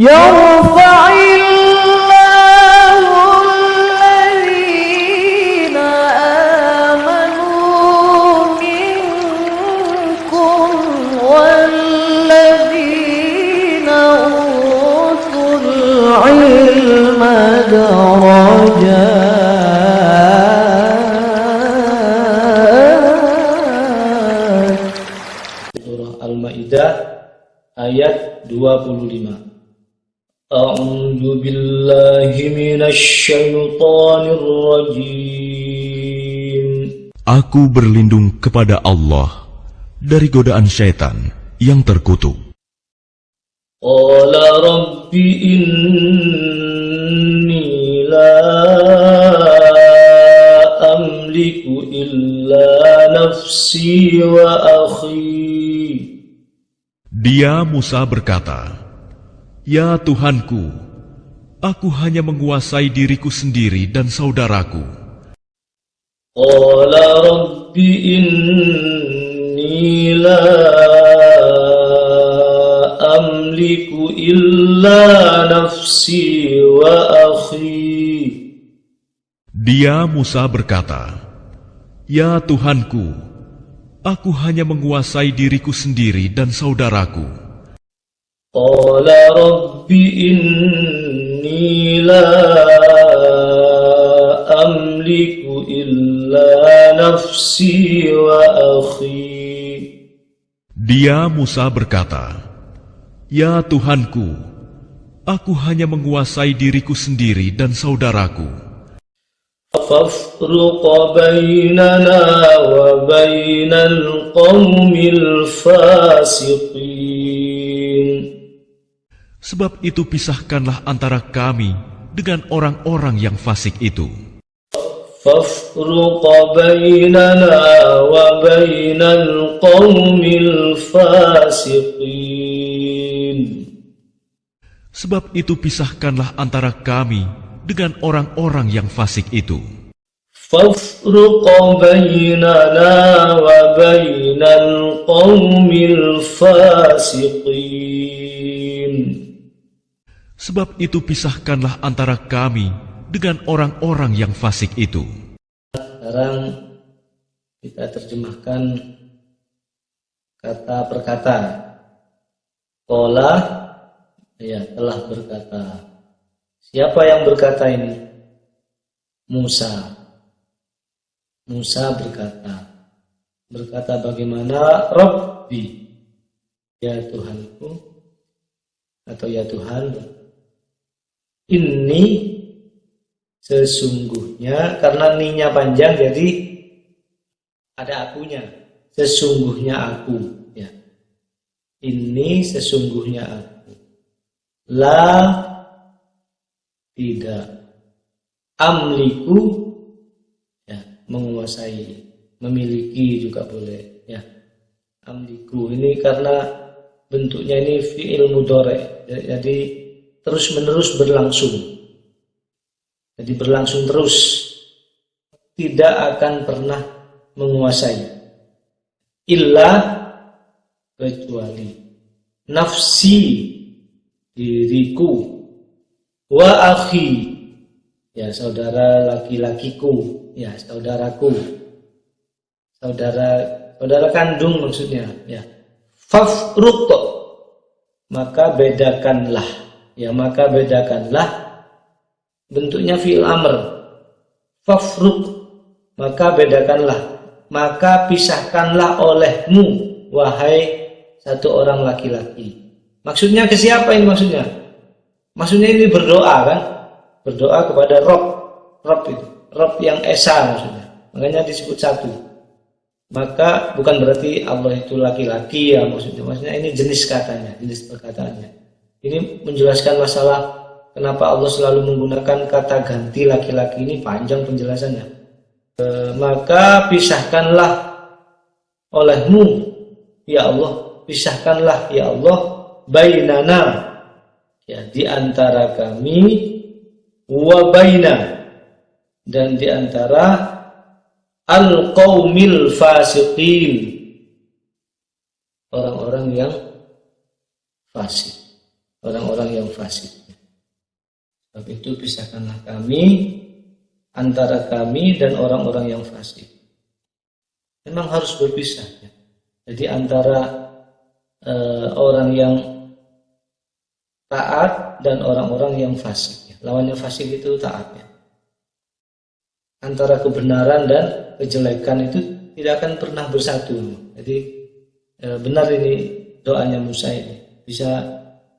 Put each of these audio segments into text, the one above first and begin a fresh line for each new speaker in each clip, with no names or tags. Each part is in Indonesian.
يرفع الله الذين آمنوا منكم والذين أوتوا العلم درجات.
Surah Al-Maidah ayat 25. A'udzu billahi minasy syaithanir rajim.
Aku berlindung kepada Allah dari godaan syaitan yang terkutuk.
Qala rabbi inni la amliku illa nafsi wa akhi.
Dia Musa berkata, "Ya Tuhanku, aku hanya menguasai diriku sendiri dan saudaraku."
Qala rabbi inni la amliku illa nafsi wa akhi.
Dia Musa berkata, "Ya Tuhanku, aku hanya menguasai diriku sendiri dan saudaraku."
Qala rabbi inni la amliku illa nafsi wa akhi.
Dia Musa berkata, "Ya Tuhanku, aku hanya menguasai diriku sendiri dan saudaraku."
Fafruq bainana wa bainal qaumil fasiqin.
Sebab itu pisahkanlah antara kami dengan orang-orang yang fasik itu.
Fafruq bainana wa bainal qaumil fasiqin.
Sebab itu pisahkanlah antara kami dengan orang-orang yang fasik itu.
Fafruq bainana wa bainal qaumil fasiqin.
Sebab itu pisahkanlah antara kami dengan orang-orang yang fasik itu.
Sekarang kita terjemahkan kata per kata. Qala, ya, telah berkata. Siapa yang berkata ini? Musa. Musa berkata. Berkata bagaimana? Rabbi, ya Tuhanku, atau ya Tuhan. Ini sesungguhnya, karena ninya panjang jadi ada akunya. Sesungguhnya aku, ya. Ini sesungguhnya aku. La, tidak. Amliku, ya, menguasai, memiliki juga boleh, ya. Amliku ini karena bentuknya ini fi'il mudhari', jadi terus menerus berlangsung. Jadi berlangsung terus, tidak akan pernah menguasai. Illa, kecuali. Nafsi, diriku. Wa akhi, ya saudara laki-lakiku, ya saudaraku. Saudara kandung maksudnya, ya. Fafruq, maka bedakanlah. Ya, maka bedakanlah, bentuknya fi'il amr. Fafruq, maka bedakanlah, maka pisahkanlah olehmu, wahai satu orang laki-laki. Maksudnya ke siapa ini maksudnya? Maksudnya ini berdoa kan? Berdoa kepada Rob. Rob itu, Rob yang esa maksudnya. Makanya disebut satu. Maka bukan berarti Allah itu laki-laki ya maksudnya. Maksudnya ini jenis katanya, jenis perkataannya. Ini menjelaskan masalah kenapa Allah selalu menggunakan kata ganti laki-laki, ini panjang penjelasannya. Maka pisahkanlah olehmu, ya Allah, pisahkanlah ya Allah, bainana, ya, di antara kami, wa baina, dan di antara al-qaumil fasiqin, orang-orang yang fasik. orang-orang yang fasik. Sebab itu pisahkanlah kami antara kami dan orang-orang yang fasik. Memang harus berpisah ya. Jadi antara orang yang taat dan orang-orang yang fasik ya. Lawannya fasik itu taat ya. Antara kebenaran dan kejelekan itu tidak akan pernah bersatu. Jadi benar ini doanya Musa ini.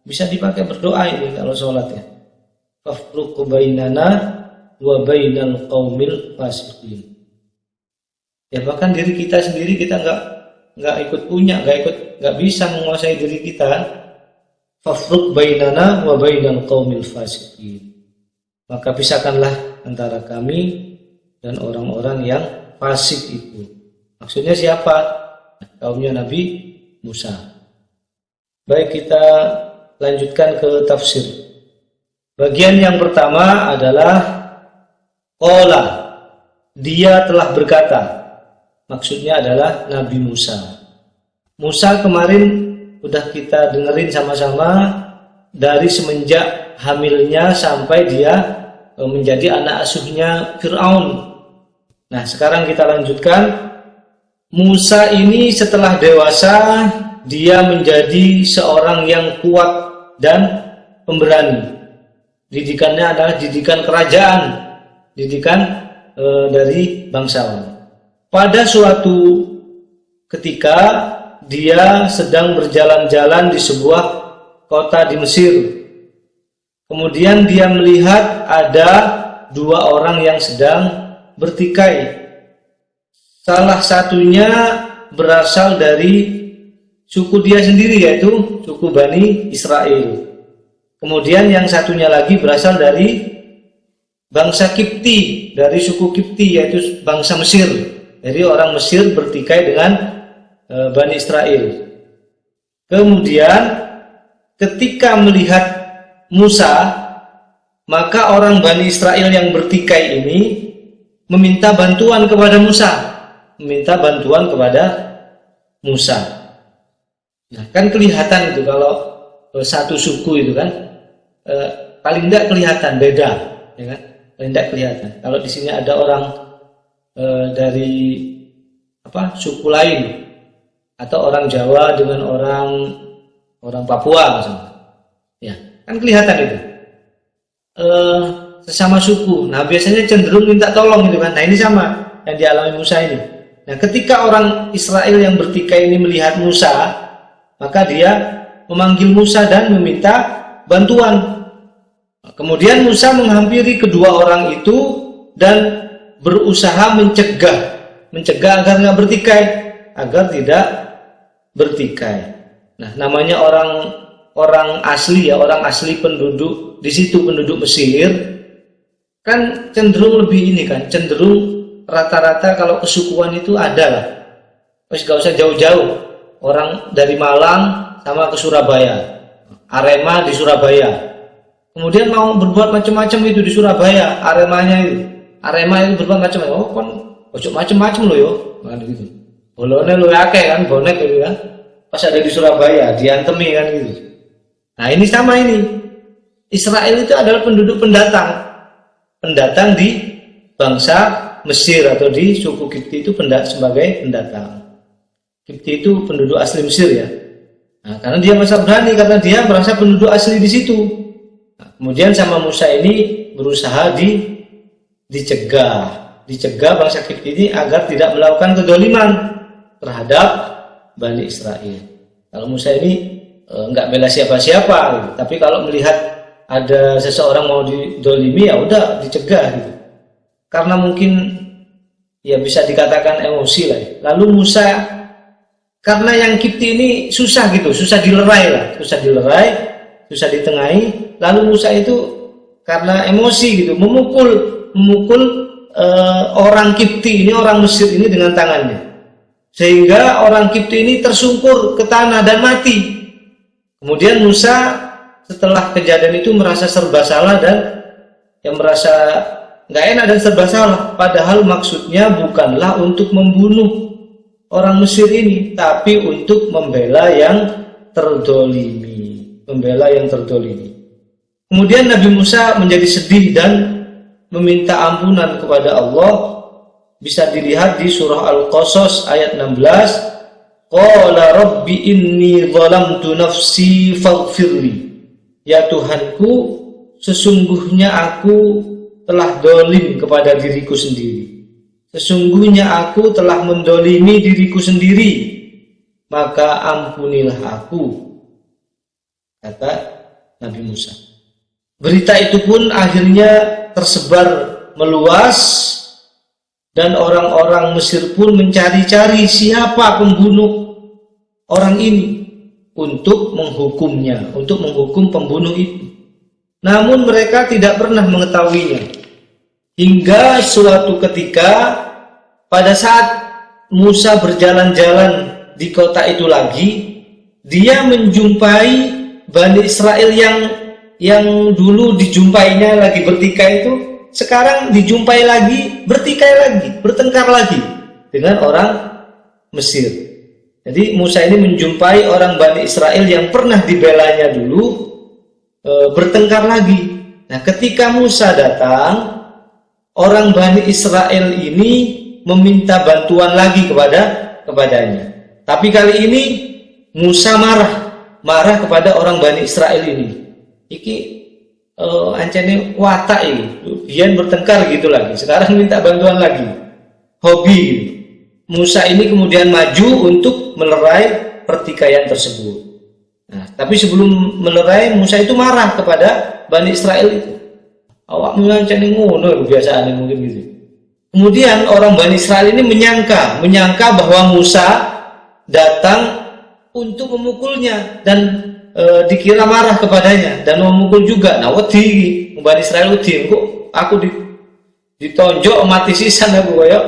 Bisa dipakai berdoa ini kalau sholat ya. Fafruq bainana wa bainal qaumil fasiqin. Ya bahkan diri kita sendiri kita nggak ikut punya, nggak bisa menguasai diri kita. Fafruq bainana wa bainal qaumil fasiqin. Maka pisahkanlah antara kami dan orang-orang yang fasik itu. Maksudnya siapa? Kaumnya Nabi Musa. Baik, kita lanjutkan ke tafsir. Bagian yang pertama adalah qala, dia telah berkata. Maksudnya adalah Nabi Musa. Musa kemarin udah kita dengerin sama-sama dari semenjak hamilnya sampai dia menjadi anak asuhnya Fir'aun. Nah, sekarang kita lanjutkan. Musa ini setelah dewasa, dia menjadi seorang yang kuat dan pemberani. Didikannya adalah didikan kerajaan, didikan dari bangsawan. Pada suatu ketika, dia sedang berjalan-jalan di sebuah kota di Mesir. Kemudian dia melihat ada dua orang yang sedang bertikai. Salah satunya berasal dari suku dia sendiri, yaitu suku Bani Israel. Kemudian yang satunya lagi berasal dari bangsa Kipti, dari suku Kipti, yaitu bangsa Mesir. Jadi orang Mesir bertikai dengan Bani Israel. Kemudian ketika melihat Musa, maka orang Bani Israel yang bertikai ini meminta bantuan kepada Musa. Nah, kan kelihatan itu kalau satu suku itu kan paling tidak kelihatan beda, ya kan? Paling tidak kelihatan. Kalau di sini ada orang dari suku lain, atau orang Jawa dengan orang Papua misalnya, ya kan kelihatan itu sesama suku. Nah, biasanya cenderung minta tolong gitu kan. Nah, ini sama yang dialami Musa ini. Nah, ketika orang Israel yang bertikai ini melihat Musa, maka dia memanggil Musa dan meminta bantuan. Kemudian Musa menghampiri kedua orang itu dan berusaha mencegah agar nggak bertikai, agar tidak bertikai. Nah, namanya orang asli ya, orang asli penduduk di situ, penduduk Mesir, kan cenderung lebih ini kan, cenderung rata-rata kalau kesukuan itu ada lah. Terus gak usah jauh-jauh, orang dari Malang sama ke Surabaya, Arema di Surabaya. Kemudian mau berbuat macam-macam itu di Surabaya, Arema itu berbuat macam-macam. Oh kan, ojo macam-macam lo yo, kan gitu. Bolone lo akeh kan, bonek gitu kan. Pas ada di Surabaya, diantemi kan gitu. Nah, ini sama ini. Israel itu adalah penduduk pendatang di bangsa Mesir, atau di suku Kipti itu sebagai pendatang. Kipti itu penduduk asli Mesir ya. Nah, karena dia merasa berani, karena dia merasa penduduk asli di situ. Nah, kemudian sama Musa ini berusaha dicegah bangsa Kipti ini agar tidak melakukan kedoliman terhadap Bani Israel. Kalau Musa ini nggak bela siapa-siapa, gitu. Tapi kalau melihat ada seseorang mau didolimi, ya udah dicegah gitu. Karena mungkin ya bisa dikatakan emosi lah. Lalu Musa, karena yang Kipti ini susah gitu, susah dilerai, susah ditengahi. Lalu Musa itu karena emosi gitu, memukul orang Kipti ini, orang Mesir ini dengan tangannya, sehingga orang Kipti ini tersungkur ke tanah dan mati. Kemudian Musa setelah kejadian itu merasa serba salah dan merasa nggak enak dan serba salah. Padahal maksudnya bukanlah untuk membunuh orang Mesir ini, tapi untuk membela yang terdolimi. membela yang terdolimi. Kemudian Nabi Musa menjadi sedih dan meminta ampunan kepada Allah. Bisa dilihat di surah Al-Qasas ayat 16. Qala rabbi inni zalamtu nafsi faghfirli. Ya Tuhanku, sesungguhnya aku telah dolim kepada diriku sendiri. Sesungguhnya aku telah mendolimi diriku sendiri, maka ampunilah aku, kata Nabi Musa. Berita itu pun akhirnya tersebar meluas, dan orang-orang Mesir pun mencari-cari siapa pembunuh orang ini untuk menghukumnya, untuk menghukum pembunuh itu. Namun mereka tidak pernah mengetahuinya. Hingga suatu ketika pada saat Musa berjalan-jalan di kota itu lagi, dia menjumpai Bani Israel yang dulu dijumpainya lagi bertikai itu, sekarang dijumpai lagi, bertikai lagi, bertengkar lagi dengan orang Mesir. Jadi Musa ini menjumpai orang Bani Israel yang pernah dibelanya dulu, bertengkar lagi. Nah, ketika Musa datang, orang Bani Israel ini meminta bantuan lagi kepadanya. Tapi kali ini Musa marah kepada orang Bani Israel ini. Iki ancane watak ini, biyen bertengkar gitu lagi, sekarang minta bantuan lagi, hobi gitu. Musa ini kemudian maju untuk melerai pertikaian tersebut. Nah, tapi sebelum melerai, Musa itu marah kepada Bani Israel itu. Awak ngancani ngono kebiasaan mungkin gitu. Kemudian orang Bani Israel ini menyangka bahwa Musa datang untuk memukulnya dan dikira marah kepadanya dan memukul juga. Nah, wedi Bani Israel wedi, kok aku ditonjok mati sisan aku koyo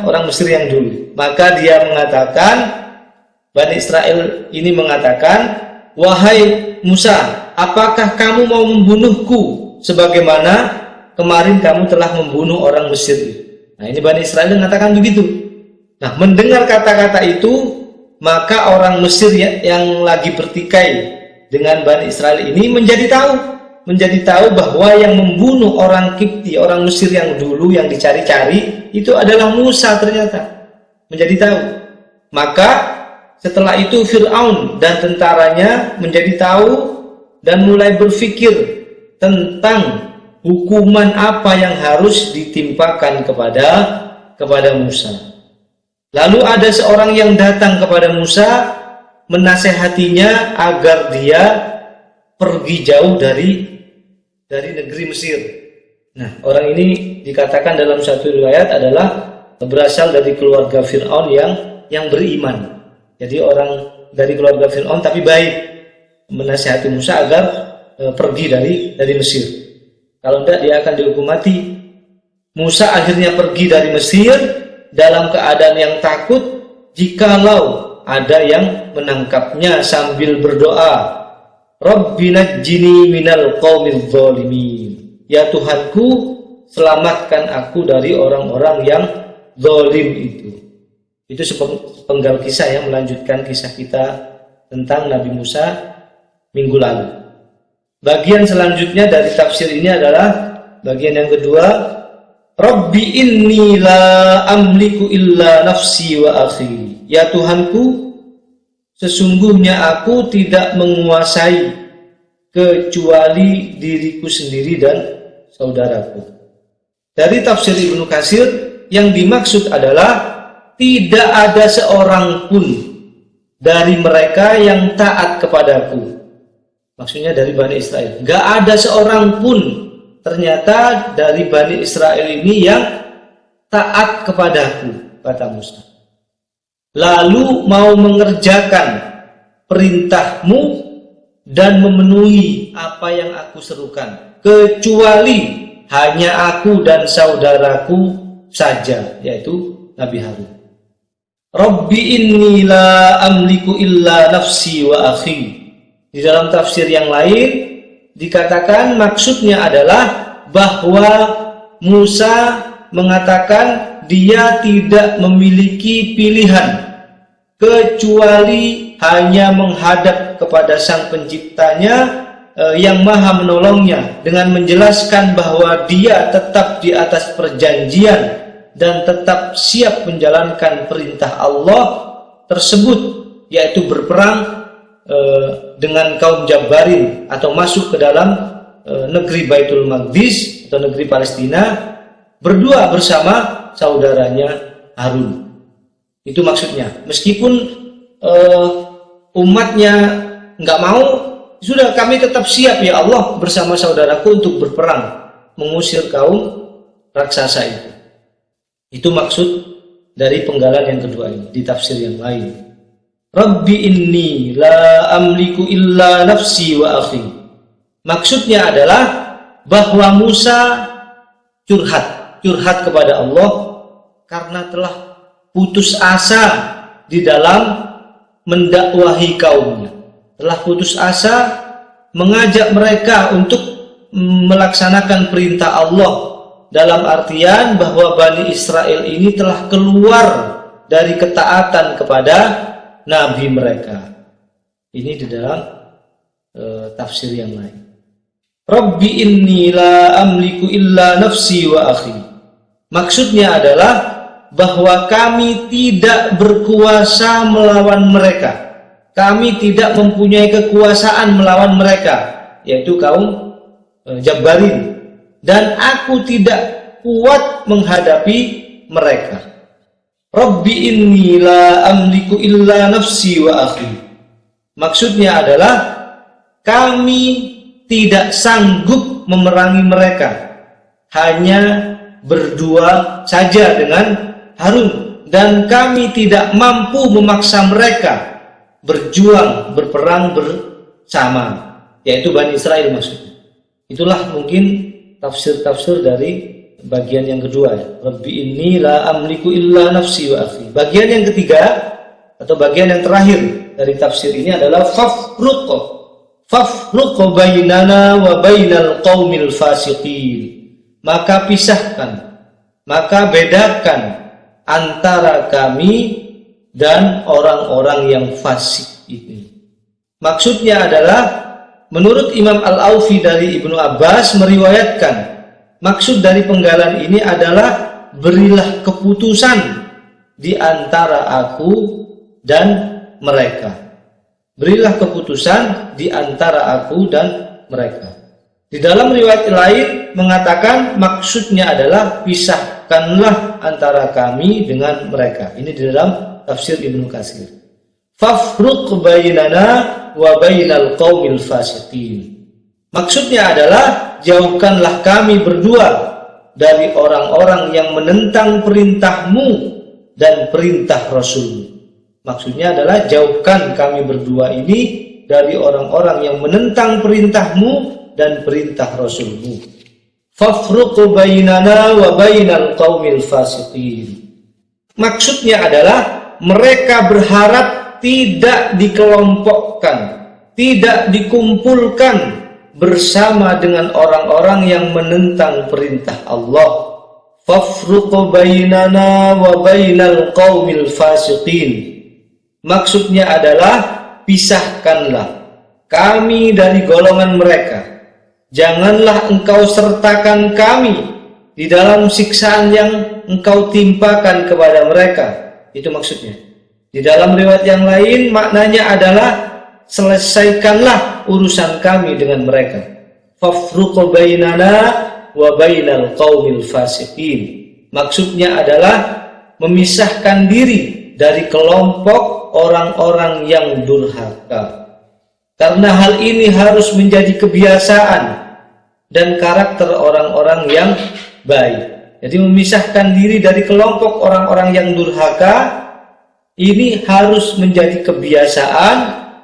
orang Mesir yang dulu. Maka dia mengatakan, Bani Israel ini mengatakan, wahai Musa, apakah kamu mau membunuhku sebagaimana kemarin kamu telah membunuh orang Mesir? Nah, ini Bani Israel mengatakan begitu. Nah, mendengar kata-kata itu, maka orang Mesir yang lagi bertikai dengan Bani Israel ini menjadi tahu bahwa yang membunuh orang Kipti, orang Mesir yang dulu yang dicari-cari itu adalah Musa ternyata. Menjadi tahu. Maka setelah itu Fir'aun dan tentaranya menjadi tahu dan mulai berpikir tentang hukuman apa yang harus ditimpakan kepada Musa. Lalu ada seorang yang datang kepada Musa menasehatinya agar dia pergi jauh dari negeri Mesir. Nah, orang ini dikatakan dalam satu riwayat adalah berasal dari keluarga Fir'aun yang beriman. Jadi orang dari keluarga Fir'aun tapi baik, menasihati Musa agar pergi dari Mesir. Kalau tidak dia akan dihukum mati. Musa akhirnya pergi dari Mesir dalam keadaan yang takut jikalau ada yang menangkapnya sambil berdoa, Rabbi najjini minal qaumil zalimin. Ya Tuhanku, selamatkan aku dari orang-orang yang zalim itu. Itu sepenggal kisah yang melanjutkan kisah kita tentang Nabi Musa minggu lalu. Bagian selanjutnya dari tafsir ini adalah bagian yang kedua, Rabbi inni la amliku illa nafsi wa akhi. Ya Tuhanku, sesungguhnya aku tidak menguasai kecuali diriku sendiri dan saudaraku. Dari tafsir Ibnu Katsir, yang dimaksud adalah tidak ada seorang pun dari mereka yang taat kepadaku. Maksudnya dari Bani Israel. Gak ada seorang pun ternyata dari Bani Israel ini yang taat kepadaku, kata Musa. Lalu mau mengerjakan perintahmu dan memenuhi apa yang aku serukan, kecuali hanya aku dan saudaraku saja, yaitu Nabi Harun. Rabbi inni la amliku illa nafsi wa akhi. Di dalam tafsir yang lain dikatakan maksudnya adalah bahwa Musa mengatakan dia tidak memiliki pilihan kecuali hanya menghadap kepada Sang Penciptanya yang Maha Menolongnya dengan menjelaskan bahwa dia tetap di atas perjanjian dan tetap siap menjalankan perintah Allah tersebut, yaitu berperang dengan kaum Jabbarin atau masuk ke dalam negeri Baitul Maqdis atau negeri Palestina berdua bersama saudaranya Harun. Itu maksudnya. Meskipun umatnya nggak mau, sudah kami tetap siap ya Allah bersama saudaraku untuk berperang mengusir kaum raksasa itu. Itu maksud dari penggalan yang kedua ini di tafsir yang lain. Rabbi inni la amliku illa nafsi wa akhi. Maksudnya adalah bahwa Musa curhat kepada Allah karena telah putus asa di dalam mendakwahi kaumnya. Telah putus asa mengajak mereka untuk melaksanakan perintah Allah, dalam artian bahwa Bani Israel ini telah keluar dari ketaatan kepada nabi mereka. Ini di dalam tafsir yang lain. Rabbi inni la amliku illa nafsi wa akhi. Maksudnya adalah bahwa kami tidak berkuasa melawan mereka. Kami tidak mempunyai kekuasaan melawan mereka, yaitu kaum Jabbarin, dan aku tidak kuat menghadapi mereka. Rabbi inni la amliku illa nafsi wa akhi. Maksudnya adalah kami tidak sanggup memerangi mereka, hanya berdua saja dengan Harun, dan kami tidak mampu memaksa mereka berjuang, berperang bersama, yaitu Bani Israel maksudnya. Itulah mungkin tafsir-tafsir dari bagian yang kedua ya. Rabbi inni la amliku illa nafsi wa akhi. Bagian yang ketiga atau bagian yang terakhir dari tafsir ini adalah fafruq bainana wa bainal qaumil fasiqin. Maka pisahkan, maka bedakan antara kami dan orang-orang yang fasik ini. Maksudnya adalah menurut Imam Al-Aufi dari Ibnu Abbas meriwayatkan, maksud dari penggalan ini adalah berilah keputusan di antara aku dan mereka. Berilah keputusan di antara aku dan mereka. Di dalam riwayat lain mengatakan maksudnya adalah pisahkanlah antara kami dengan mereka. Ini di dalam tafsir Ibnu Katsir. Fafruq bainana wa bainal qaumil fasiqin. Maksudnya adalah jauhkanlah kami berdua dari orang-orang yang menentang perintahmu dan perintah Rasul. Maksudnya adalah jauhkan kami berdua ini dari orang-orang yang menentang perintahmu dan perintah Rasulmu. Fafruq bainana wa bainal qaumil fasiqin. Maksudnya adalah mereka berharap tidak dikelompokkan, tidak dikumpulkan bersama dengan orang-orang yang menentang perintah Allah. Fafruq bainana wa bainal qaumil fasiqin. Maksudnya adalah pisahkanlah kami dari golongan mereka. Janganlah engkau sertakan kami di dalam siksaan yang engkau timpakan kepada mereka. Itu maksudnya. Di dalam riwayat yang lain maknanya adalah selesaikanlah urusan kami dengan mereka. Fafruq bainana wa bainal qaumil fasiqin. Maksudnya adalah memisahkan diri dari kelompok orang-orang yang durhaka. Karena hal ini harus menjadi kebiasaan dan karakter orang-orang yang baik. Jadi memisahkan diri dari kelompok orang-orang yang durhaka ini harus menjadi kebiasaan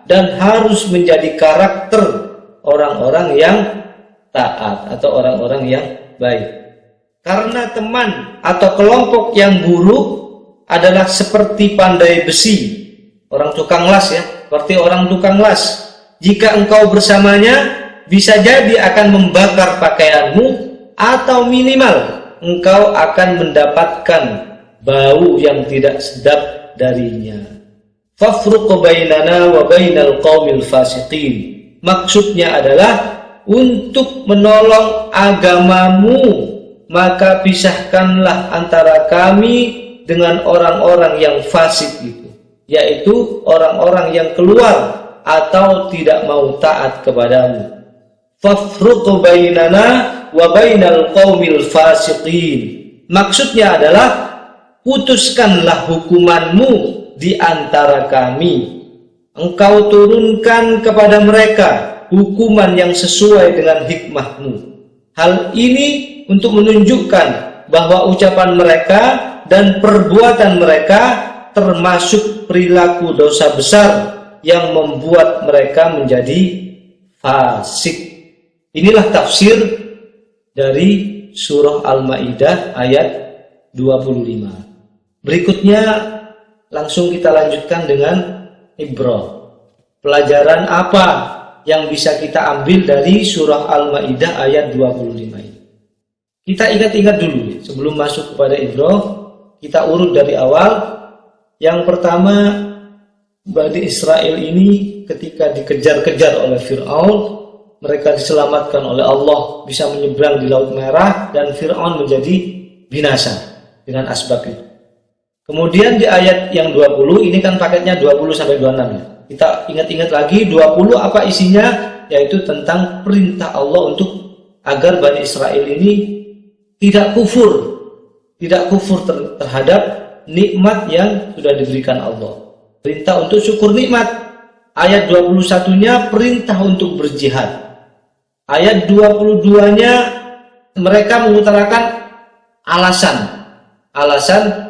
dan harus menjadi karakter orang-orang yang taat atau orang-orang yang baik. Karena teman atau kelompok yang buruk adalah seperti pandai besi, orang tukang las ya, seperti orang tukang las. Jika engkau bersamanya, bisa jadi akan membakar pakaianmu atau minimal engkau akan mendapatkan bau yang tidak sedap darinya. fafruq bainana wa bainal qaumil fasiqin. Maksudnya adalah untuk menolong agamamu, maka pisahkanlah antara kami dengan orang-orang yang fasik itu, yaitu orang-orang yang keluar atau tidak mau taat kepadamu. Fafruq bainana wa bainal qaumil fasiqin. Maksudnya adalah putuskanlah hukumanmu di antara kami. Engkau turunkan kepada mereka hukuman yang sesuai dengan hikmahmu. Hal ini untuk menunjukkan bahwa ucapan mereka dan perbuatan mereka termasuk perilaku dosa besar yang membuat mereka menjadi fasik. Inilah tafsir dari surah Al-Maidah ayat 25. Berikutnya langsung kita lanjutkan dengan ibrah. Pelajaran apa yang bisa kita ambil dari surah Al-Maidah ayat 25 ini? Kita ingat-ingat dulu sebelum masuk kepada ibrah, kita urut dari awal. Yang pertama, Bani Israel ini ketika dikejar-kejar oleh Fir'aun, mereka diselamatkan oleh Allah, bisa menyeberang di Laut Merah, dan Fir'aun menjadi binasa dengan asbab itu. Kemudian di ayat yang 20, ini kan paketnya 20-26 ya. Kita ingat-ingat lagi 20 apa isinya, yaitu tentang perintah Allah untuk agar Bani Israel ini tidak kufur terhadap nikmat yang sudah diberikan Allah. Perintah untuk syukur nikmat. Ayat 21-nya perintah untuk berjihad. Ayat 22-nya mereka mengutarakan alasan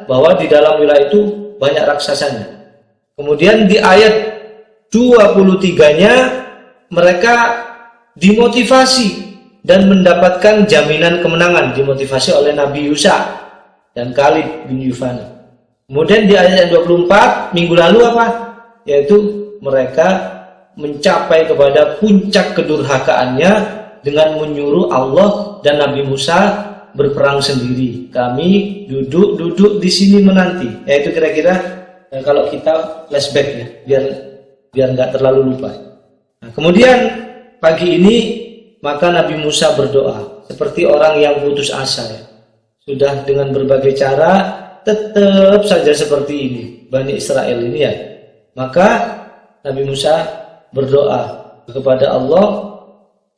bahwa di dalam wilayah itu banyak raksasanya. Kemudian di ayat 23-nya mereka dimotivasi dan mendapatkan jaminan kemenangan, dimotivasi oleh Nabi Yusa dan Khalid bin Yufana. Kemudian di ayat 24 minggu lalu apa? Yaitu mereka mencapai kepada puncak kedurhakaannya dengan menyuruh Allah dan Nabi Musa berperang sendiri. Kami duduk di sini menanti. Yaitu kira-kira kalau kita flashback ya, biar nggak terlalu lupa. Nah, kemudian pagi ini maka Nabi Musa berdoa seperti orang yang putus asa ya. Sudah dengan berbagai cara tetap saja seperti ini Bani Israel ini ya. Maka Nabi Musa berdoa kepada Allah,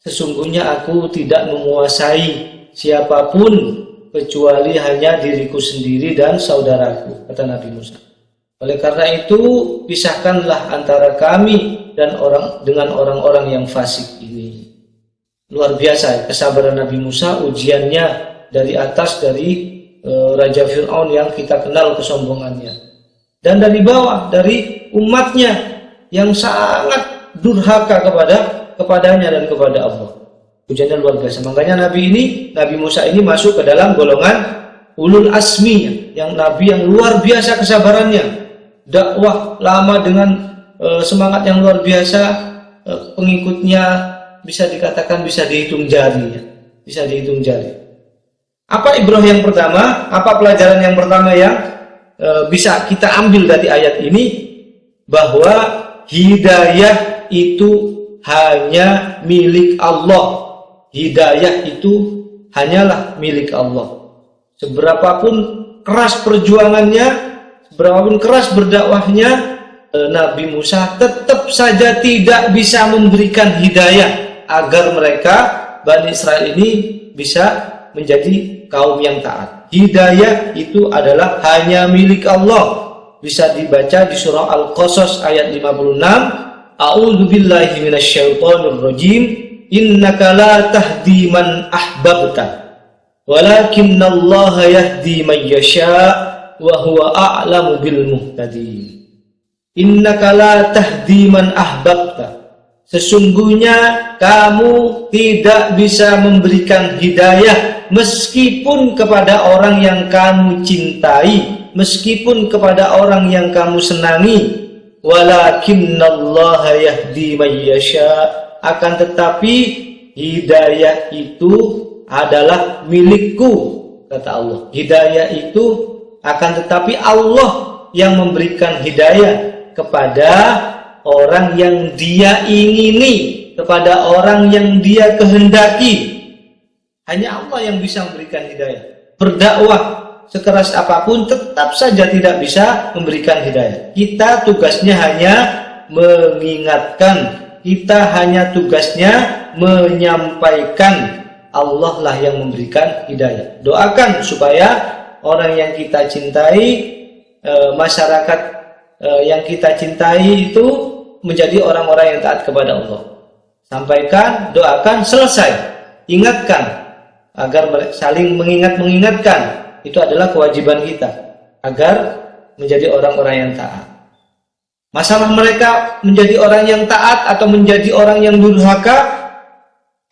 sesungguhnya aku tidak menguasai siapapun kecuali hanya diriku sendiri dan saudaraku, kata Nabi Musa. Oleh karena itu pisahkanlah antara kami dan dengan orang-orang yang fasik ini. Luar biasa kesabaran Nabi Musa, ujiannya dari atas, dari Raja Fir'aun yang kita kenal kesombongannya, dan dari bawah, dari umatnya yang sangat durhaka kepadanya dan kepada Allah. Ujiannya luar biasa. Makanya Nabi Musa ini masuk ke dalam golongan ulul asmi, yang Nabi yang luar biasa kesabarannya, dakwah lama dengan semangat yang luar biasa, pengikutnya bisa dikatakan bisa dihitung jari ya. Bisa dihitung jari. Apa ibrah yang pertama? Apa pelajaran yang pertama yang bisa kita ambil dari ayat ini? Bahwa hidayah itu hanya milik Allah. Hidayah itu hanyalah milik Allah. Seberapapun keras perjuangannya, seberapapun keras berdakwahnya, Nabi Musa tetap saja tidak bisa memberikan hidayah agar mereka Bani Israel ini bisa menjadi kaum yang taat. Hidayah itu adalah hanya milik Allah. Bisa dibaca di surah Al-Qasas ayat 56. A'udzu billahi minasyaitonir rajim. Innaka la tahdi man ahbabta, walakinnallaha yahdi man yasha wa huwa a'lamu bil muhtadin. Innaka la tahdi man ahbabta. Sesungguhnya kamu tidak bisa memberikan hidayah meskipun kepada orang yang kamu cintai, meskipun kepada orang yang kamu senangi. Walakinnallaha yahdi man yasha. Akan tetapi hidayah itu adalah milikku, kata Allah. Hidayah itu akan tetapi Allah yang memberikan hidayah kepada orang yang dia ingini, kepada orang yang dia kehendaki. Hanya Allah yang bisa memberikan hidayah. Berdakwah sekeras apapun tetap saja tidak bisa memberikan hidayah. Kita tugasnya hanya mengingatkan, kita hanya tugasnya menyampaikan. Allah lah yang memberikan hidayah. Doakan supaya orang yang kita cintai, masyarakat yang kita cintai itu menjadi orang-orang yang taat kepada Allah. Sampaikan, doakan, selesai. Ingatkan agar saling mengingatkan. Itu adalah kewajiban kita agar menjadi orang-orang yang taat. Masalah mereka menjadi orang yang taat atau menjadi orang yang durhaka,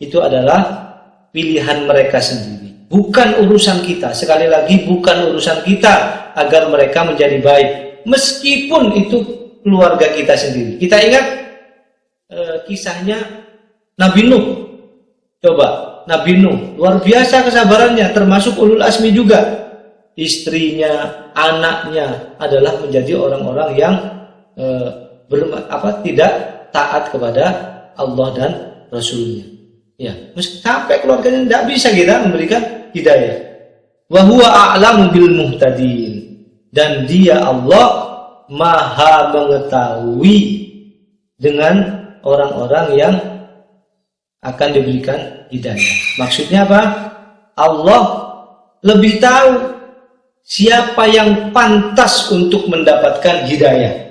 itu adalah pilihan mereka sendiri, bukan urusan kita. Sekali lagi, bukan urusan kita agar mereka menjadi baik, meskipun itu keluarga kita sendiri. Kita ingat kisahnya Nabi Nuh. Coba, Nabi Nuh luar biasa kesabarannya, termasuk ulul asmi juga. Istrinya, anaknya adalah menjadi orang-orang yang tidak taat kepada Allah dan Rasulnya. Ya, sampai keluarganya tidak bisa kita memberikan hidayah. Wa huwa a'lamu bil muhtadin. Dan dia Allah maha mengetahui dengan orang-orang yang akan diberikan hidayah. Maksudnya apa? Allah lebih tahu siapa yang pantas untuk mendapatkan hidayah.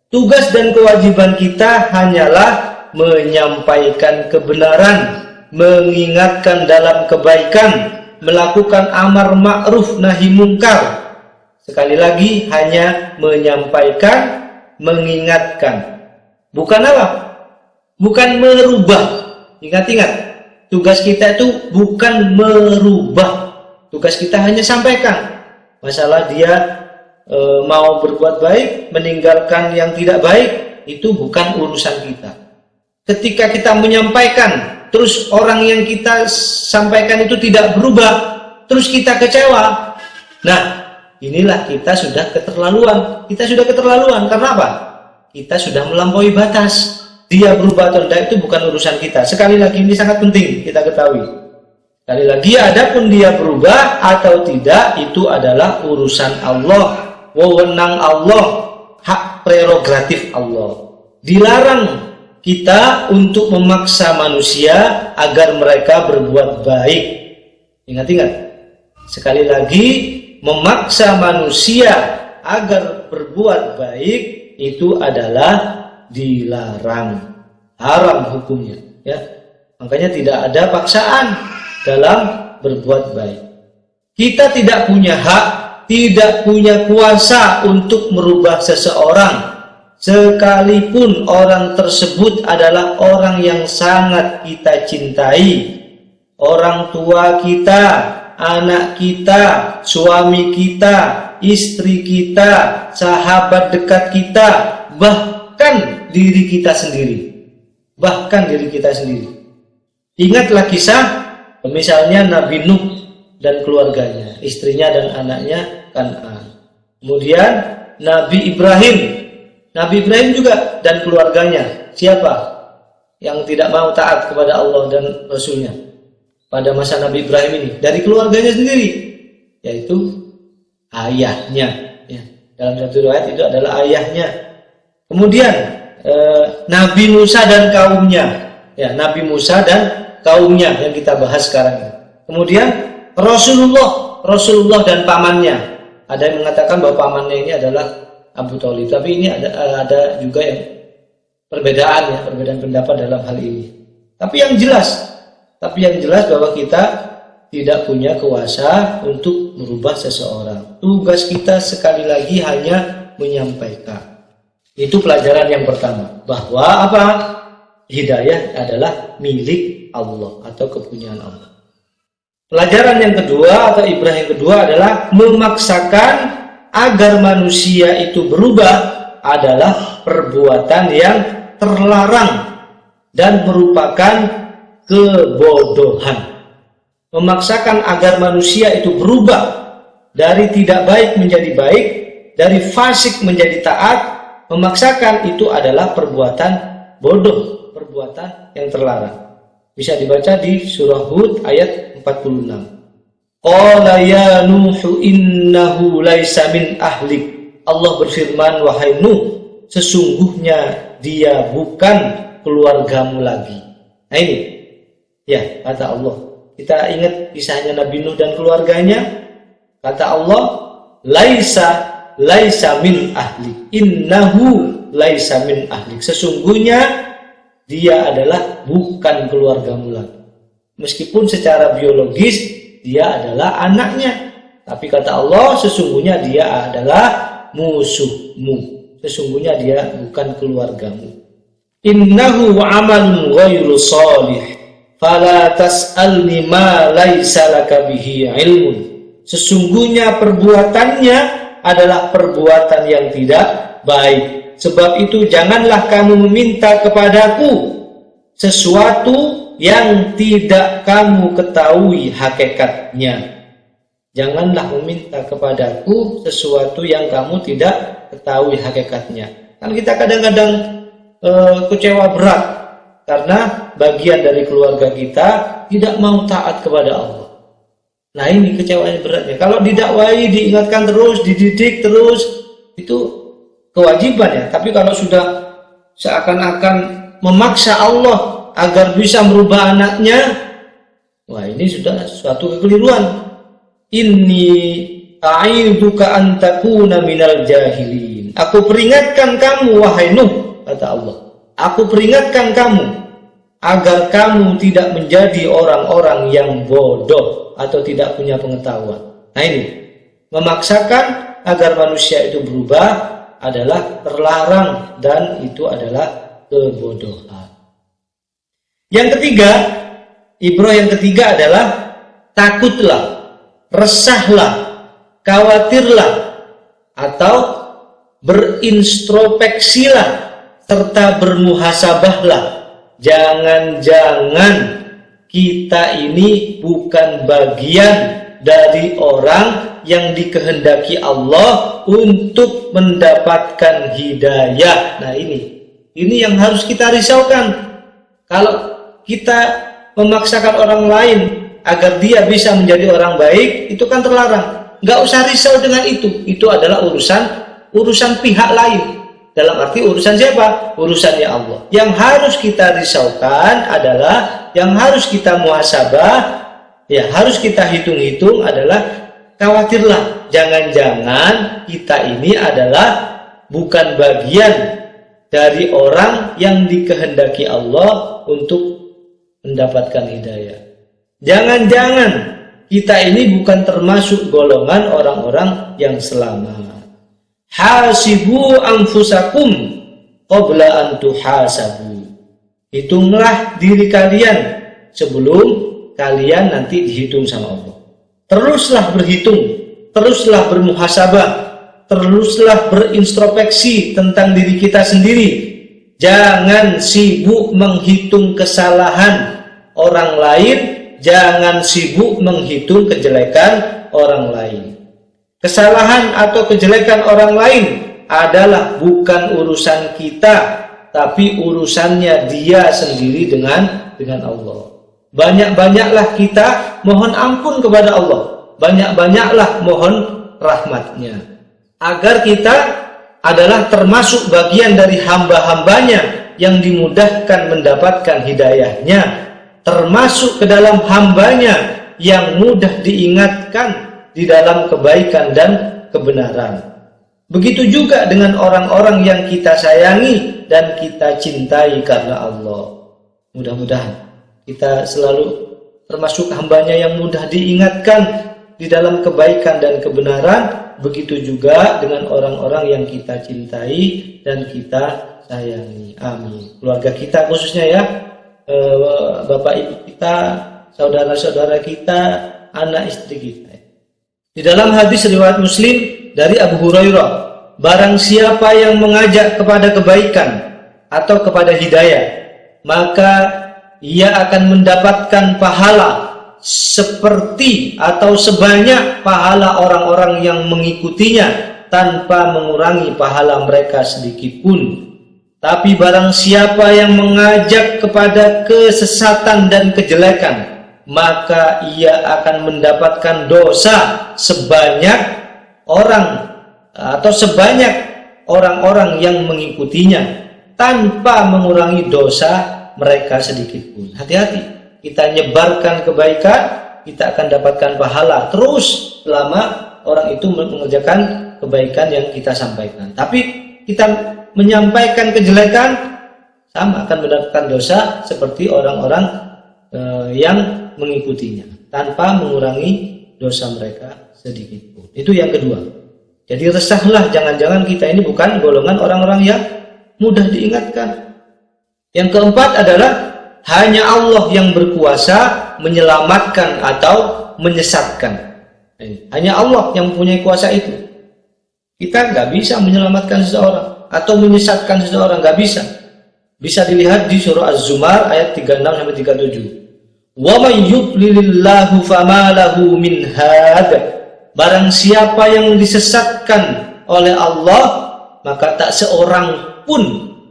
Tugas dan kewajiban kita hanyalah menyampaikan kebenaran, mengingatkan dalam kebaikan, melakukan amar ma'ruf nahi mungkar. Sekali lagi, hanya menyampaikan, mengingatkan. Bukan apa? Bukan merubah. Ingat-ingat, tugas kita itu bukan merubah. Tugas kita hanya sampaikan. Masalah dia mau berbuat baik, meninggalkan yang tidak baik, itu bukan urusan kita. Ketika kita menyampaikan, terus orang yang kita sampaikan itu tidak berubah, terus kita kecewa, nah inilah kita sudah keterlaluan. Kita sudah keterlaluan, karena apa? Kita sudah melampaui batas. Dia berubah atau tidak itu bukan urusan kita. Sekali lagi, ini sangat penting kita ketahui. Sekali lagi, adapun dia berubah atau tidak, itu adalah urusan Allah, wewenang Allah, hak prerogatif Allah. Dilarang kita untuk memaksa manusia agar mereka berbuat baik. Ingat-ingat, sekali lagi, memaksa manusia agar berbuat baik itu adalah dilarang, haram hukumnya. Ya, makanya tidak ada paksaan dalam berbuat baik. Kita tidak punya hak, tidak punya kuasa untuk merubah seseorang, sekalipun orang tersebut adalah orang yang sangat kita cintai, orang tua kita, anak kita, suami kita, istri kita, sahabat dekat kita, bahkan diri kita sendiri. Bahkan diri kita sendiri. Ingatlah kisah misalnya Nabi Nuh dan keluarganya, istrinya dan anaknya Kan'an. Kemudian Nabi Ibrahim. Nabi Ibrahim juga dan keluarganya. Siapa yang tidak mau taat kepada Allah dan Rasulnya pada masa Nabi Ibrahim ini? Dari keluarganya sendiri, yaitu ayahnya. Ya, dalam satu riwayat itu adalah ayahnya. Kemudian Nabi Musa dan kaumnya. Ya, Nabi Musa dan kaumnya yang kita bahas sekarang. Kemudian Rasulullah dan pamannya. Ada yang mengatakan bahwa pamannya ini adalah Abu Thalib, tapi ini ada juga yang perbedaan pendapat dalam hal ini. Tapi yang jelas bahwa kita tidak punya kuasa untuk merubah seseorang. Tugas kita sekali lagi hanya menyampaikan. Itu pelajaran yang pertama, bahwa apa? Hidayah adalah milik Allah atau kepunyaan Allah. Pelajaran yang kedua atau ibrah yang kedua adalah memaksakan agar manusia itu berubah adalah perbuatan yang terlarang dan merupakan kebodohan. Memaksakan agar manusia itu berubah dari tidak baik menjadi baik, dari fasik menjadi taat, memaksakan itu adalah perbuatan bodoh, perbuatan yang terlarang. Bisa dibaca di surah Hud ayat 46. Qala ya Nuhu innahu laisa min ahlik. Allah berfirman, wahai Nuh, sesungguhnya dia bukan keluargamu lagi. Nah ini, ya kata Allah. Kita ingat kisahnya Nabi Nuh dan keluarganya. Kata Allah, laisa min ahlik. Innahu laisa min ahlik. Sesungguhnya dia adalah bukan keluargamu lagi. Meskipun secara biologis dia adalah anaknya, tapi kata Allah, sesungguhnya dia adalah musuhmu. Sesungguhnya dia bukan keluargamu. Innahu amalun ghairu shalih, fala tas'alni ma laisa laka bihi ilmun. Sesungguhnya perbuatannya adalah perbuatan yang tidak baik. Sebab itu janganlah kamu meminta kepadaku sesuatu yang tidak kamu ketahui hakikatnya. Janganlah meminta kepadaku sesuatu yang kamu tidak ketahui hakikatnya. Kan kita kadang-kadang kecewa berat karena bagian dari keluarga kita tidak mau taat kepada Allah. Nah ini kecewanya beratnya. Kalau didakwai, diingatkan terus, dididik terus, itu kewajiban ya. Tapi kalau sudah seakan-akan memaksa Allah agar bisa merubah anaknya, wah ini sudah suatu kekeliruan. Inni a'idzuka an takuna minal jahilin. Aku peringatkan kamu wahai Nuh, kata Allah. Aku peringatkan kamu agar kamu tidak menjadi orang-orang yang bodoh atau tidak punya pengetahuan. Nah ini, memaksakan agar manusia itu berubah adalah terlarang dan itu adalah kebodohan. Yang ketiga, ibrah yang ketiga adalah takutlah, resahlah, khawatirlah, atau berintrospeksilah, serta bermuhasabahlah. Jangan-jangan kita ini bukan bagian dari orang yang dikehendaki Allah untuk mendapatkan hidayah. Nah ini yang harus kita risaukan. Kalau kita memaksakan orang lain agar dia bisa menjadi orang baik, itu kan terlarang. Nggak usah risau dengan itu. Itu adalah urusan pihak lain. Dalam arti urusan siapa? Urusannya Allah. Yang harus kita risaukan adalah, yang harus kita muhasabah, ya harus kita hitung-hitung adalah khawatirlah. Jangan-jangan kita ini adalah bukan bagian dari orang yang dikehendaki Allah untuk mendapatkan hidayah. Jangan-jangan kita ini bukan termasuk golongan orang-orang yang selamat. Hasibu anfusakum qabla an tuhasabu. Hitunglah diri kalian sebelum kalian nanti dihitung sama Allah. Teruslah berhitung, teruslah bermuhasabah, teruslah berintrospeksi tentang diri kita sendiri. Jangan sibuk menghitung kesalahan orang lain, jangan sibuk menghitung kejelekan orang lain. Kesalahan atau kejelekan orang lain adalah bukan urusan kita, tapi urusannya dia sendiri dengan Allah. Banyak-banyaklah kita mohon ampun kepada Allah, banyak-banyaklah mohon rahmatnya, agar kita adalah termasuk bagian dari hamba-hambanya yang dimudahkan mendapatkan hidayahnya, termasuk ke dalam hambanya yang mudah diingatkan di dalam kebaikan dan kebenaran. Begitu juga dengan orang-orang yang kita sayangi dan kita cintai karena Allah. Mudah-mudahan kita selalu termasuk hambanya yang mudah diingatkan di dalam kebaikan dan kebenaran. Begitu juga dengan orang-orang yang kita cintai dan kita sayangi. Amin. Keluarga kita khususnya ya, bapak ibu kita, saudara-saudara kita, anak istri kita. Di dalam hadis riwayat Muslim dari Abu Hurairah, barang siapa yang mengajak kepada kebaikan atau kepada hidayah, maka ia akan mendapatkan pahala seperti atau sebanyak pahala orang-orang yang mengikutinya tanpa mengurangi pahala mereka sedikit pun. Tapi barang siapa yang mengajak kepada kesesatan dan kejelekan, maka ia akan mendapatkan dosa sebanyak orang-orang yang mengikutinya tanpa mengurangi dosa mereka sedikit pun. Hati-hati, kita nyebarkan kebaikan, kita akan dapatkan pahala terus selama orang itu mengerjakan kebaikan yang kita sampaikan. Tapi kita menyampaikan kejelekan, sama akan mendapatkan dosa seperti orang-orang yang mengikutinya tanpa mengurangi dosa mereka sedikit pun. Itu yang kedua. Jadi resahlah, jangan-jangan kita ini bukan golongan orang-orang yang mudah diingatkan. Yang keempat adalah hanya Allah yang berkuasa menyelamatkan atau menyesatkan. Hanya Allah yang punya kuasa itu. Kita nggak bisa menyelamatkan seseorang atau menyesatkan seseorang, nggak bisa. Bisa dilihat di surah Az-Zumar ayat 36-37. Wa may yudlilillahu fama lahu min had. Barang siapa yang disesatkan oleh Allah, maka tak seorang pun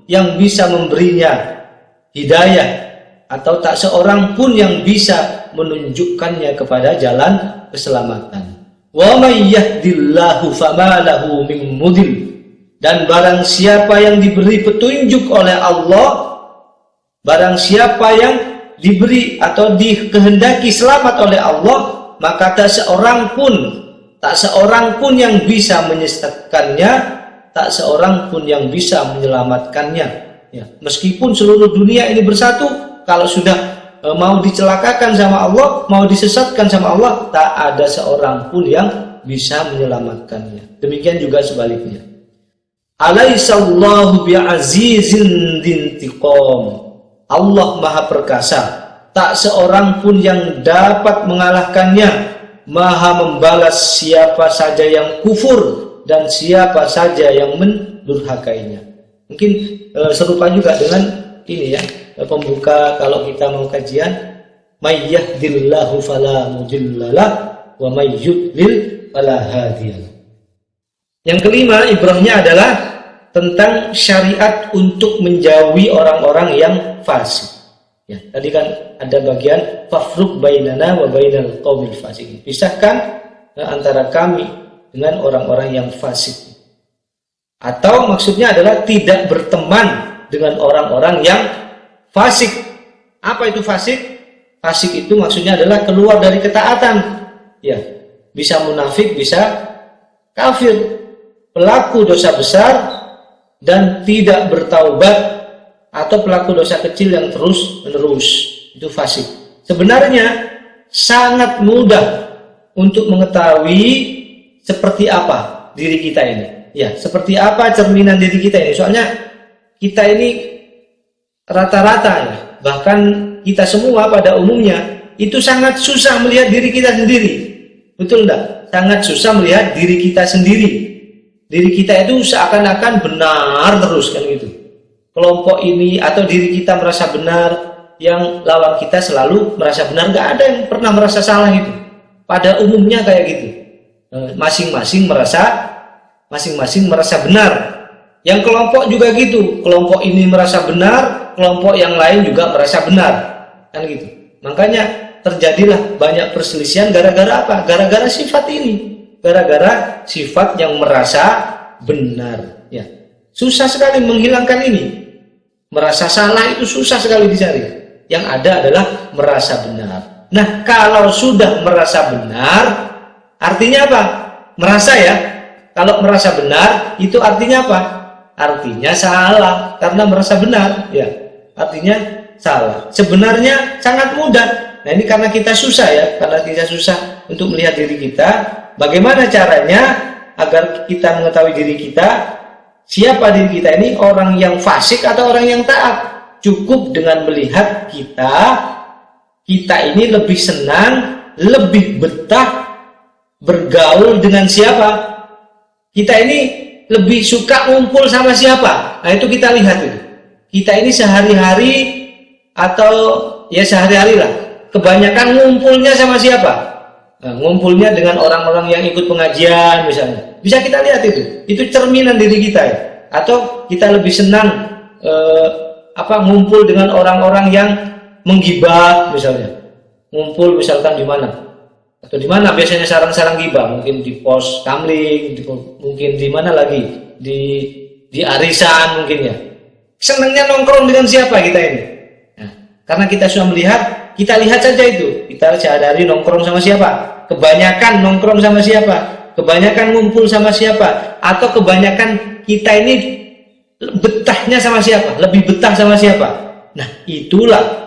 yang bisa memberinya hidayah, atau tak seorang pun yang bisa menunjukkannya kepada jalan keselamatan. Wa may yahdillahu fama lahu min mudil. Dan barang siapa yang diberi petunjuk oleh Allah, barang siapa yang diberi atau dikehendaki selamat oleh Allah, maka tak seorang pun yang bisa menyesatkannya, tak seorang pun yang bisa menyelamatkannya. Ya, meskipun seluruh dunia ini bersatu, kalau sudah mau dicelakakan sama Allah, mau disesatkan sama Allah, tak ada seorang pun yang bisa menyelamatkannya. Demikian juga sebaliknya. Alaihissallahu bi'azizin dintiqam. Allah Maha Perkasa, tak seorang pun yang dapat mengalahkannya. Maha membalas siapa saja yang kufur dan siapa saja yang mendurhakainya. Mungkin serupa juga dengan ini ya, pembuka kalau kita mau kajian, may yahdillahu fala mudhillalah wa may yudlil fala hadiyalah. Yang kelima, ibrahnya adalah tentang syariat untuk menjauhi orang-orang yang fasik. Ya, tadi kan ada bagian fafruq bainana wa bainal qaumil fasiqin. Pisahkan antara kami dengan orang-orang yang fasik. Atau maksudnya adalah tidak berteman dengan orang-orang yang fasik. Apa itu fasik? Fasik itu maksudnya adalah keluar dari ketaatan. Ya, bisa munafik, bisa kafir, pelaku dosa besar dan tidak bertaubat, atau pelaku dosa kecil yang terus-menerus. Itu fasik. Sebenarnya sangat mudah untuk mengetahui seperti apa diri kita ini. Ya, seperti apa cerminan diri kita ini. Soalnya kita ini rata-rata ya, bahkan kita semua pada umumnya itu sangat susah melihat diri kita sendiri. Betul enggak? Sangat susah melihat diri kita sendiri. Diri kita itu seakan-akan benar terus kan gitu. Kelompok ini atau diri kita merasa benar, yang lawan kita selalu merasa benar. Nggak ada yang pernah merasa salah itu. Pada umumnya kayak gitu. Masing-masing merasa benar. Yang kelompok juga gitu. Kelompok ini merasa benar, kelompok yang lain juga merasa benar. Kan gitu. Makanya terjadilah banyak perselisihan gara-gara apa? Gara-gara sifat ini. Gara-gara sifat yang merasa benar. Ya. Susah sekali menghilangkan ini. Merasa salah itu susah sekali dicari. Yang ada adalah merasa benar. Nah, kalau sudah merasa benar, artinya apa? Merasa ya. Kalau merasa benar, itu artinya apa? Artinya salah, karena merasa benar. Ya, artinya salah. Sebenarnya sangat mudah. Nah, ini karena kita susah ya. Karena kita susah untuk melihat diri kita. Bagaimana caranya agar kita mengetahui diri kita? Siapa diri kita ini, orang yang fasik atau orang yang taat? Cukup dengan melihat kita ini lebih senang, lebih betah bergaul dengan siapa? Kita ini lebih suka ngumpul sama siapa? Nah, itu kita lihat itu. Kita ini sehari-hari atau ya sehari-hari lah, kebanyakan ngumpulnya sama siapa? Nah, ngumpulnya dengan orang-orang yang ikut pengajian misalnya. Bisa kita lihat itu cerminan diri kita ya. Atau kita lebih senang ngumpul dengan orang-orang yang menggibah misalnya. Ngumpul misalkan di mana? Atau di mana biasanya sarang-sarang gibah? Mungkin di pos kamling, mungkin di mana lagi? Di arisan mungkin ya. Senangnya nongkrong dengan siapa kita ini? Nah, karena kita sudah melihat, kita lihat saja itu. Kita sadari nongkrong sama siapa? Kebanyakan nongkrong sama siapa? Kebanyakan ngumpul sama siapa? Atau kebanyakan kita ini betahnya sama siapa? Lebih betah sama siapa? Nah, itulah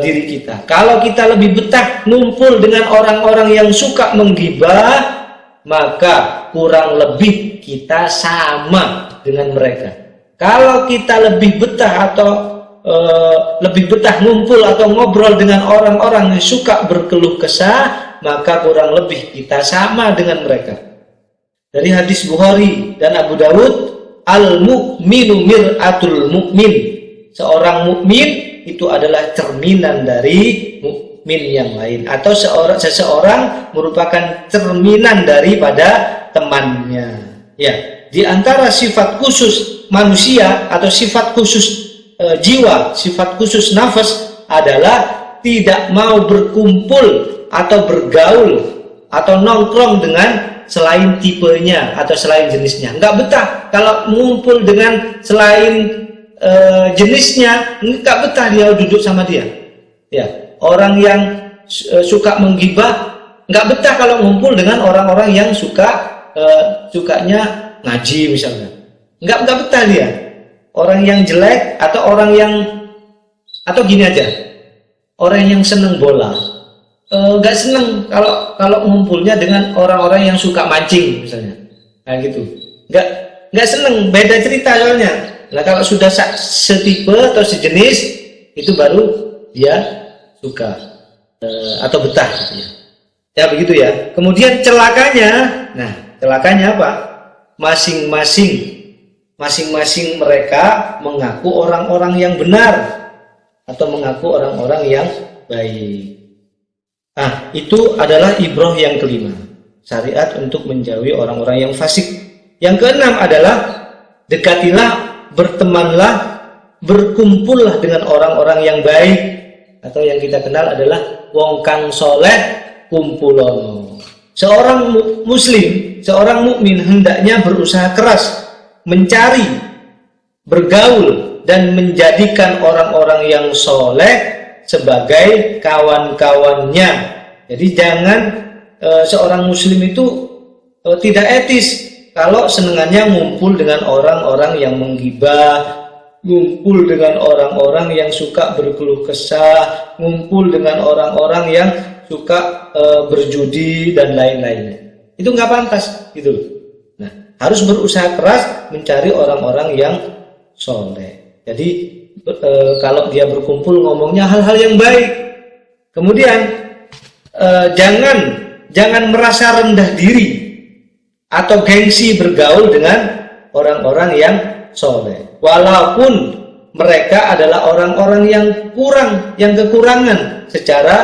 diri kita. Kalau kita lebih betah ngumpul dengan orang-orang yang suka menggibah, maka kurang lebih kita sama dengan mereka. Kalau kita lebih betah atau lebih betah ngumpul atau ngobrol dengan orang-orang yang suka berkeluh kesah, maka kurang lebih kita sama dengan mereka. Dari hadis Bukhari dan Abu Dawud, al-mu'minu mir'atul mu'min. Seorang mukmin itu adalah cerminan dari mukmin yang lain, atau seseorang merupakan cerminan daripada temannya. Ya, di antara sifat khusus manusia atau sifat khusus jiwa, sifat khusus nafas adalah tidak mau berkumpul atau bergaul atau nongkrong dengan selain tipenya atau selain jenisnya. Nggak betah kalau mengumpul dengan selain jenisnya, nggak betah dia duduk sama dia. Ya, orang yang suka menggibah nggak betah kalau ngumpul dengan orang-orang yang sukanya ngaji misalnya. Nggak betah dia. Orang yang jelek atau gini aja, orang yang seneng bola nggak seneng kalau ngumpulnya dengan orang-orang yang suka mancing misalnya, kayak gitu. Nggak seneng, beda cerita soalnya. Nah, kalau sudah setipe atau sejenis, itu baru dia suka atau betah gitu ya. Ya begitu ya. Kemudian celakanya apa? Masing-masing mereka mengaku orang-orang yang benar atau mengaku orang-orang yang baik. Nah, itu adalah ibrah yang kelima. Syariat untuk menjauhi orang-orang yang fasik. Yang keenam adalah dekatilah, bertemanlah, berkumpullah dengan orang-orang yang baik, atau yang kita kenal adalah wong kang soleh kumpulono. Seorang muslim, seorang mukmin hendaknya berusaha keras mencari, bergaul, dan menjadikan orang-orang yang soleh sebagai kawan-kawannya. Jadi jangan seorang muslim itu tidak etis kalau senengannya ngumpul dengan orang-orang yang menggibah, ngumpul dengan orang-orang yang suka berkeluh kesah, ngumpul dengan orang-orang yang suka berjudi dan lain-lainnya. Itu nggak pantas gitu. Nah, harus berusaha keras mencari orang-orang yang soleh. Jadi kalau dia berkumpul ngomongnya hal-hal yang baik. Kemudian jangan merasa rendah diri atau gengsi bergaul dengan orang-orang yang soleh, walaupun mereka adalah orang-orang yang kekurangan secara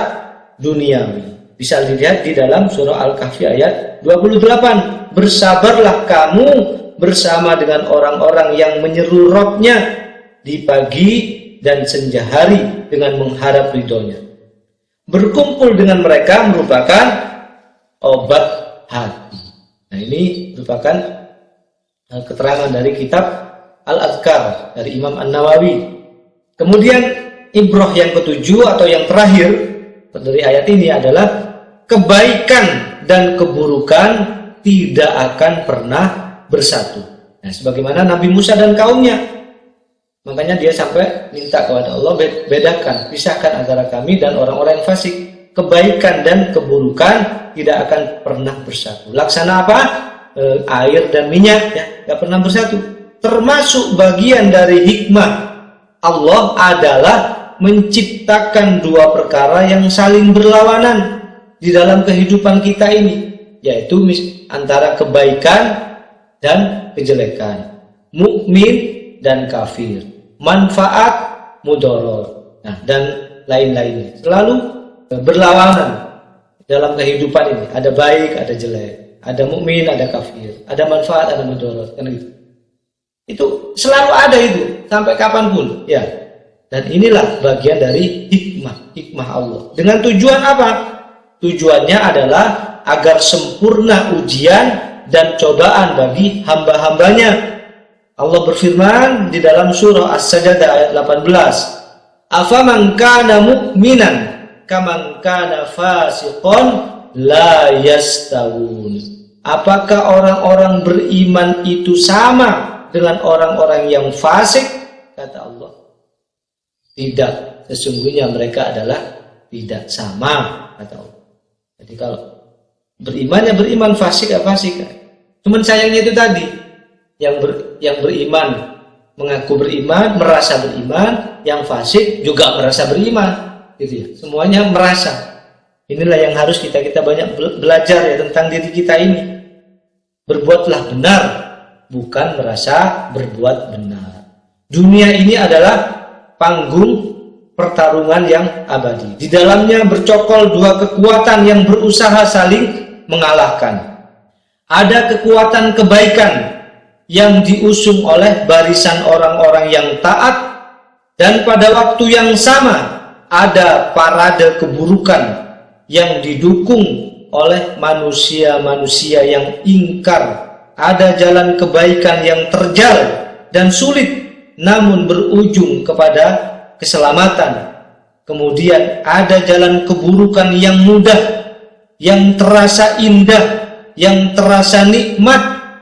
duniawi. Bisa dilihat di dalam surah Al-Kahfi ayat 28. Bersabarlah kamu bersama dengan orang-orang yang menyeru Rabb-nya di pagi dan senja hari dengan mengharap ridhonya. Berkumpul dengan mereka merupakan obat hati. Nah, ini merupakan keterangan dari kitab Al-Adhkar dari Imam An-Nawawi. Kemudian ibrah yang ketujuh atau yang terakhir dari ayat ini adalah kebaikan dan keburukan tidak akan pernah bersatu. Nah, sebagaimana Nabi Musa dan kaumnya, makanya dia sampai minta kepada Allah, bedakan, pisahkan antara kami dan orang-orang yang fasik. Kebaikan dan keburukan tidak akan pernah bersatu. Laksana apa? Air dan minyak ya, tidak pernah bersatu. Termasuk bagian dari hikmah Allah adalah menciptakan dua perkara yang saling berlawanan di dalam kehidupan kita ini, yaitu antara kebaikan dan kejelekan, mukmin dan kafir, manfaat mudoror, nah, dan lain-lainnya. Selalu berlawanan dalam kehidupan ini, ada baik, ada jelek. Ada mukmin, ada kafir, ada manfaat, ada mudarat, kan gitu. Itu selalu ada itu sampai kapanpun, ya. Dan inilah bagian dari hikmah Allah. Dengan tujuan apa? Tujuannya adalah agar sempurna ujian dan cobaan bagi hamba-hambanya. Allah berfirman di dalam surah As-Sajdah ayat 18, "Afaman kana mu'minan kaman kana fasiqon la yastawun." Apakah orang-orang beriman itu sama dengan orang-orang yang fasik? Kata Allah, tidak. Sesungguhnya mereka adalah tidak sama, kata Allah. Jadi kalau beriman ya beriman, fasik ya fasik. Cuman sayangnya itu tadi, yang beriman mengaku beriman, merasa beriman, yang fasik juga merasa beriman, gitu ya. Semuanya merasa. Inilah yang harus kita banyak belajar ya tentang diri kita ini. Berbuatlah benar, bukan merasa berbuat benar. Dunia ini adalah panggung pertarungan yang abadi. Di dalamnya bercokol dua kekuatan yang berusaha saling mengalahkan. Ada kekuatan kebaikan yang diusung oleh barisan orang-orang yang taat, dan pada waktu yang sama ada parade keburukan yang didukung oleh manusia-manusia yang ingkar. Ada jalan kebaikan yang terjal dan sulit namun berujung kepada keselamatan. Kemudian ada jalan keburukan yang mudah, yang terasa indah, yang terasa nikmat,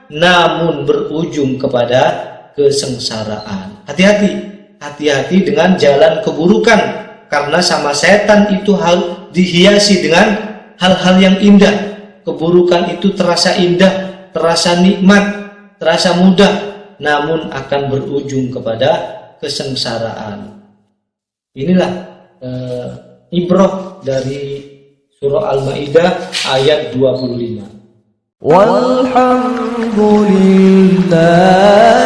namun berujung kepada kesengsaraan. Hati-hati dengan jalan keburukan, karena sama setan itu dihiasi dengan hal-hal yang indah. Keburukan itu terasa indah, terasa nikmat, terasa mudah, namun akan berujung kepada kesengsaraan. Inilah ibrah dari surah Al-Maidah ayat 25.
Walhamdulillah